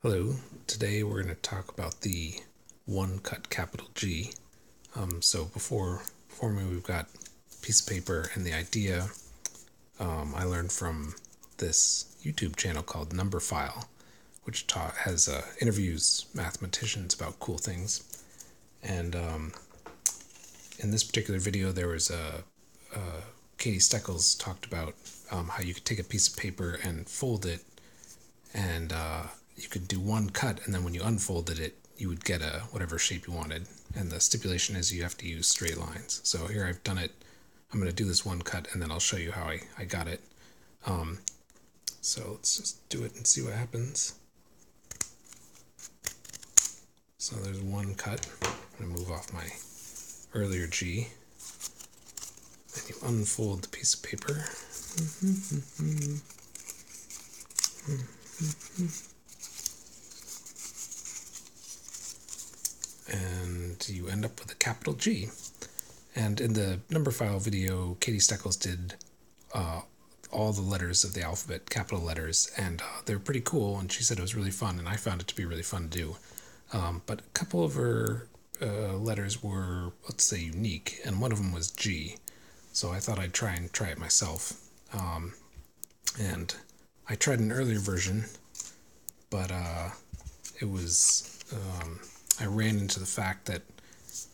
Hello, today we're going to talk about the one-cut capital G. So before me we've got a piece of paper, and the idea I learned from this YouTube channel called Numberphile, which has interviews mathematicians about cool things. And in this particular video there was Katie Steckles talked about how you could take a piece of paper and fold it, and you could do one cut, and then when you unfolded it, you would get whatever shape you wanted. And the stipulation is you have to use straight lines. So here I've done it. I'm going to do this one cut, and then I'll show you how I got it. So let's just do it and see what happens. So there's one cut. I'm going to move off my earlier G. Then you unfold the piece of paper. And you end up with a capital G. And in the Numberphile video, Katie Steckles did all the letters of the alphabet, capital letters, and they're pretty cool, and she said it was really fun, and I found it to be really fun to do. But a couple of her letters were, let's say, unique, and one of them was G. So I thought I'd try it myself. And I tried an earlier version, but it was... I ran into the fact that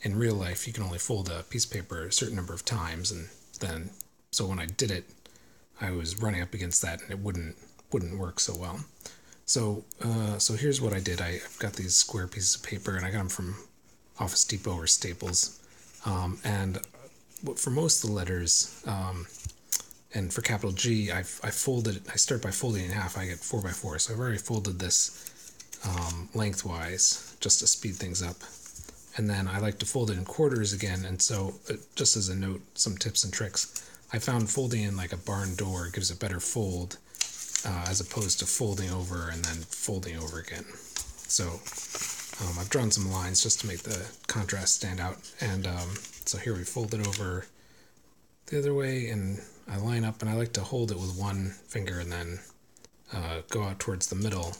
in real life you can only fold a piece of paper a certain number of times, and then so when I did it, I was running up against that, and it wouldn't work so well. So here's what I did. I've got these square pieces of paper, and I got them from Office Depot or Staples. And for most of the letters, and for capital G, I start by folding it in half. I get 4x4, so I've already folded this lengthwise just to speed things up. And then I like to fold it in quarters again, and so just as a note, some tips and tricks. I found folding in like a barn door gives a better fold as opposed to folding over and then folding over again. So I've drawn some lines just to make the contrast stand out, and so here we fold it over the other way, and I line up, and I like to hold it with one finger and then go out towards the middle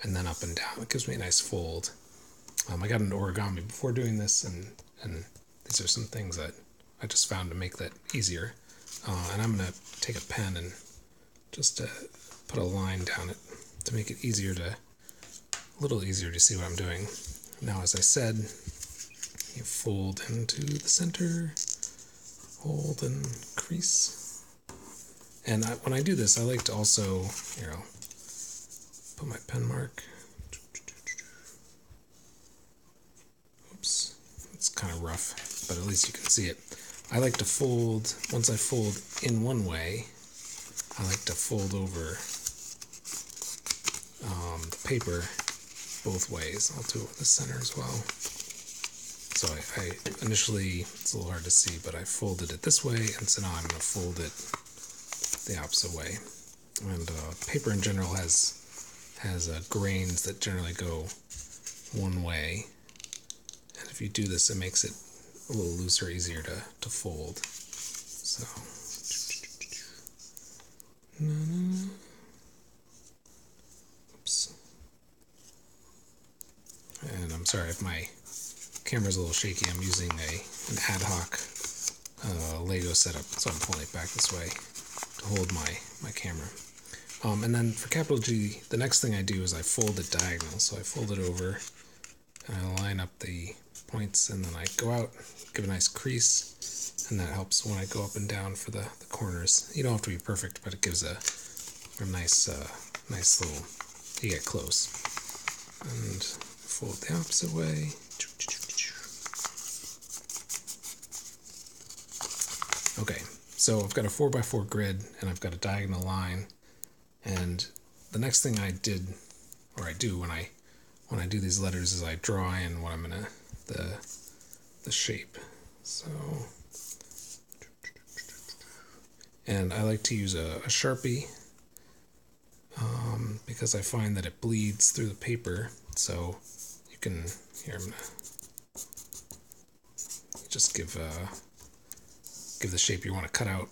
and then up and down. It gives me a nice fold. I got into origami before doing this, and these are some things that I just found to make that easier. And I'm going to take a pen and just put a line down it to make it a little easier to see what I'm doing. Now, as I said, you fold into the center, hold and crease. And when I do this, I like to also, I'll put my pen mark. Oops, it's kind of rough, but at least you can see it. I like to fold, once I fold in one way, I like to fold over the paper both ways. I'll do it with the center as well. So I initially, it's a little hard to see, but I folded it this way, and so now I'm going to fold it the opposite way. And paper in general has grains that generally go one way, and if you do this, it makes it a little looser, easier to fold. So, oops. And I'm sorry if my camera's a little shaky. I'm using an ad hoc Lego setup, so I'm pulling it back this way to hold my camera. And then for capital G, the next thing I do is I fold it diagonal. So I fold it over, and I line up the points, and then I go out, give a nice crease, and that helps when I go up and down for the corners. You don't have to be perfect, but it gives a nice little, you get close. And fold the opposite way. Okay, so I've got a 4x4 grid, and I've got a diagonal line. And the next thing I do when I do these letters is I draw in what I'm gonna the shape. So, and I like to use a Sharpie because I find that it bleeds through the paper. So you can I'm gonna just give the shape you want to cut out,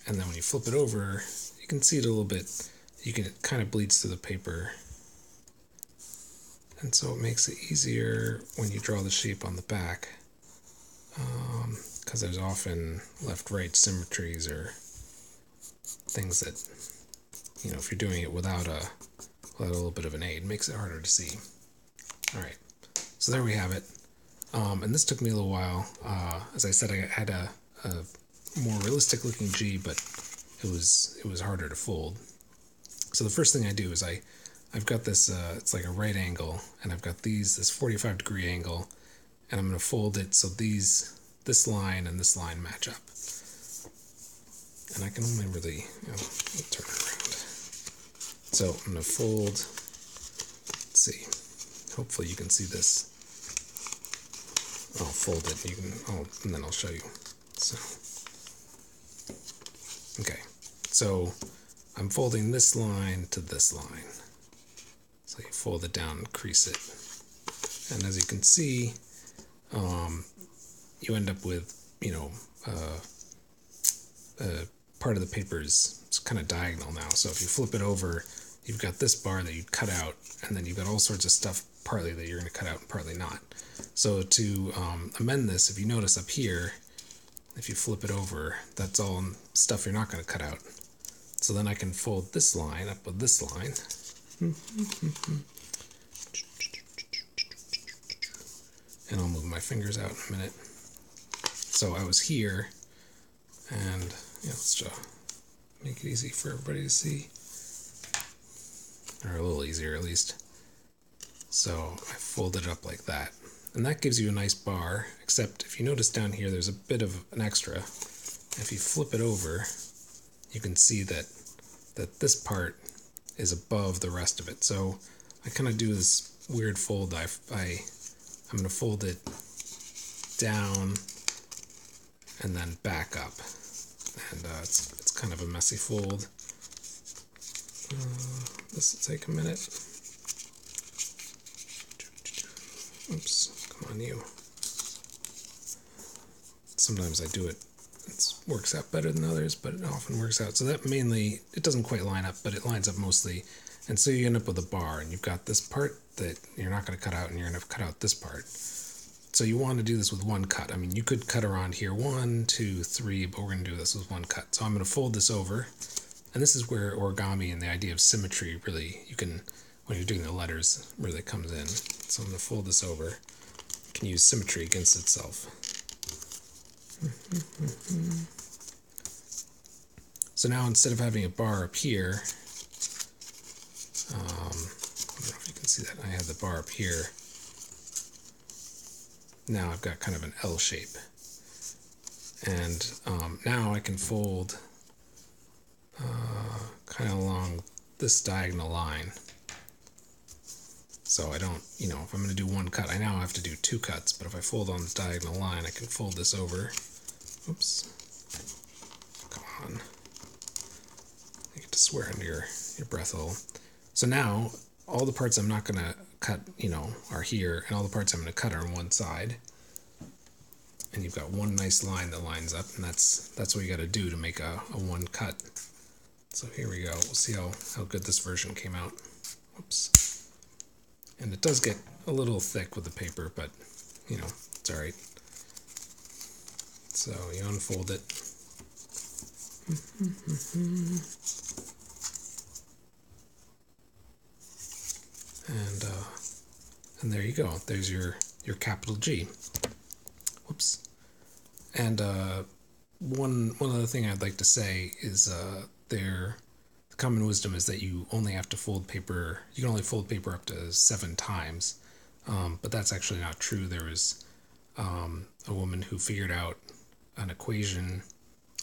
and then when you flip it over, you can see it a little bit. It kind of bleeds through the paper And so it makes it easier when you draw the shape on the back, because there's often left-right symmetries or things that, if you're doing it without a little bit of an aid, it makes it harder to see. All right, so there we have it. And this took me a little while. As I said, I had a more realistic looking G, but it was harder to fold. So the first thing I do is I've got this, it's like a right angle, and I've got this 45-degree angle, and I'm going to fold it so this line and this line match up. And I can only really, turn it around. So I'm going to fold, let's see, hopefully you can see this. I'll fold it, and then I'll show you. So, okay, so I'm folding this line to this line. So you fold it down and crease it. And as you can see, you end up with, part of the paper is kind of diagonal now. So if you flip it over, you've got this bar that you'd cut out, and then you've got all sorts of stuff partly that you're going to cut out and partly not. So to amend this, if you notice up here, if you flip it over, that's all stuff you're not going to cut out. So then I can fold this line up with this line. And I'll move my fingers out in a minute. So I was here, and let's just make it easy for everybody to see. Or a little easier at least. So I fold it up like that. And that gives you a nice bar, except if you notice down here there's a bit of an extra. If you flip it over, you can see that this part is above the rest of it. So I kind of do this weird fold. I'm going to fold it down and then back up. And it's kind of a messy fold. This will take a minute. Oops, come on you. Sometimes I do it. It works out better than others, but it often works out. So that mainly, it doesn't quite line up, but it lines up mostly. And so you end up with a bar, and you've got this part that you're not going to cut out, and you're going to cut out this part. So you want to do this with one cut. I mean, you could cut around here 1, 2, 3, but we're going to do this with one cut. So I'm going to fold this over, and this is where origami and the idea of symmetry really, when you're doing the letters, really comes in. So I'm going to fold this over. You can use symmetry against itself. So now instead of having a bar up here, I don't know if you can see that, I have the bar up here. Now I've got kind of an L shape. And now I can fold kind of along this diagonal line. So I don't, if I'm going to do one cut, I now have to do 2 cuts, but if I fold on the diagonal line, I can fold this over. Oops. Come on. You get to swear under your breath a little. So now, all the parts I'm not going to cut, are here, and all the parts I'm going to cut are on one side. And you've got one nice line that lines up, and that's what you got to do to make a one cut. So here we go. We'll see how good this version came out. Whoops. And it does get a little thick with the paper, but, it's all right. So you unfold it. And there you go. There's your capital G. Whoops. And one other thing I'd like to say is the common wisdom is that you only have to fold paper, you can only fold paper up to 7 times, but that's actually not true. There was a woman who figured out an equation,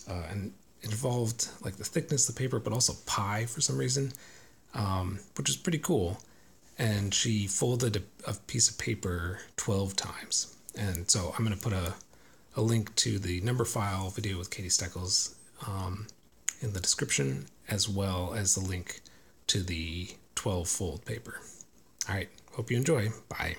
and it involved like the thickness of the paper, but also pi for some reason, which is pretty cool. And she folded a piece of paper 12 times. And so I'm going to put a link to the number file video with Katie Steckles in the description, as well as the link to the 12 fold paper. All right, hope you enjoy. Bye.